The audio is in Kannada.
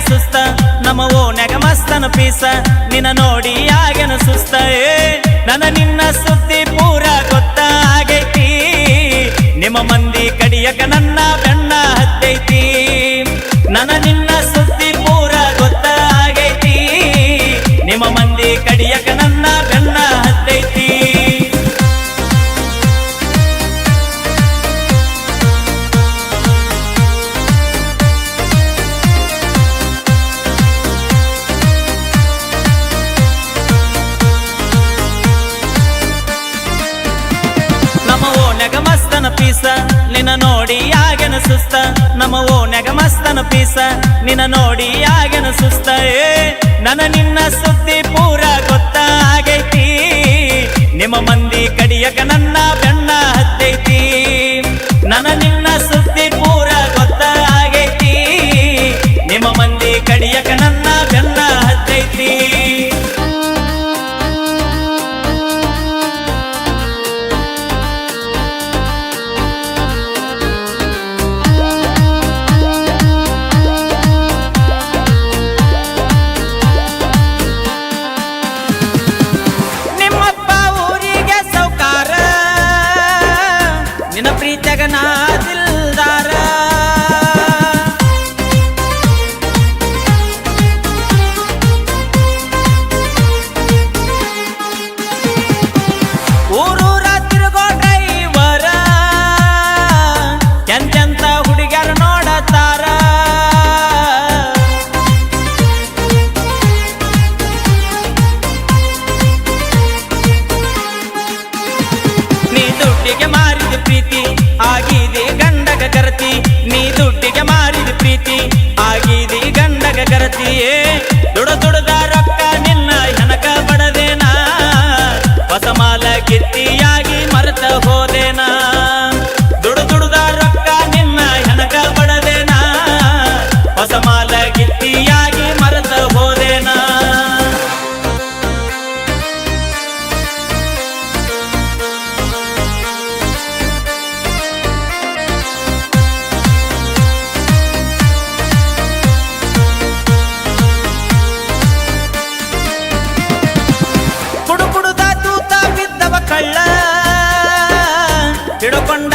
ಸುಸ್ತ ನಮ್ಮ ಓನ್ಯಾಗ ಮಸ್ತನ ಪೀಸ ನಿನ್ನ ನೋಡಿ ಆಗ್ಯನ ಸುಸ್ತ ನನ್ನ ನಿನ್ನ ಸುದ್ದಿ ಪೂರ ಗೊತ್ತಾಗೈತಿ ನಿಮ್ಮ ಮಂದಿ ಕಡಿಯಕ ನನ್ನ ಬೆನ್ನ ಹತ್ತೈತಿ ನನ್ನ ನಿನ್ನ ಸುದ್ದಿ ಪೂರ ಗೊತ್ತಾಗೈತಿ ನಿಮ್ಮ ಮಂದಿ ಕಡಿಯಕ ನನ್ನ ಬೆನ್ನ ಹತ್ತೈತಿ ಮಸ್ತನ ಪೀಸ ನಿನ್ನ ನೋಡಿ ಆಗ್ಯನ ಸುಸ್ತ ನಮ್ಮ ಓನ್ಯಾಗ ಮಸ್ತನ ಪೀಸ ನಿನ್ನ ನೋಡಿ ಆಗ್ಯನ ಸುಸ್ತ ನನ್ನ ನಿನ್ನ ಸುದ್ದಿ ಪೂರ ಗೊತ್ತಾಗೈತಿ ನಿಮ್ಮ ಮಂದಿ ಕಡಿಯಕ ನನ್ನ ಬೆನ್ನ ಹತ್ತೈತಿ ನನ್ನ ನಿನ್ನ ಸುದ್ದಿ ಪೂರ ಗೊತ್ತಾಗೈತಿ ನಿಮ್ಮ ಮಂದಿ ಕಡಿಯಕ ನನ್ನ ಬೆನ್ನ ಹತ್ತೈತಿ ನಿನ್ನ ಪ್ರೀತಿಯಾಗ ನಾ ದಿಲ್ದಾರ ಊರೂರ ತಿರುಗೋ ಡ್ರೈವರ ಎಂತೆಂತ ಹುಡುಗ್ಯಾರ ನೋಡತಾರ ನೀ ದುಡ್ಡಿಗೆ ಮಾರಿದ ಪ್ರೀತಿ ಆಗಿದೆ ಗಂಡಗ ಗರತಿ ನೀ ದುಡ್ಡಿಗೆ ಮಾರಿದ ಪ್ರೀತಿ ಆಗಿದೆ ಗಂಡಗ ಗರತಿಯೇ ದುಡದ ರೊಕ್ಕ ನಿನ್ನ ಹೆನಕ ಬಡದೇನಾ ಹೊಸ ಮಾಲ ಗಿತ್ತಿಯಾಗಿ ಮರೆತ ಹೋದೇನಾ ದುಡದ ರೊಕ್ಕ ನಿನ್ನ ಹೆನಕ ಬಡದೇನಾ ಹೊಸ ಮಾಲ ಗಿತ್ತಿಯಾಗಿ ಮರೆತ ಹೋದೇನಾ ಕಳ್ಳ ಹಿಡ್ಕೊಂಡ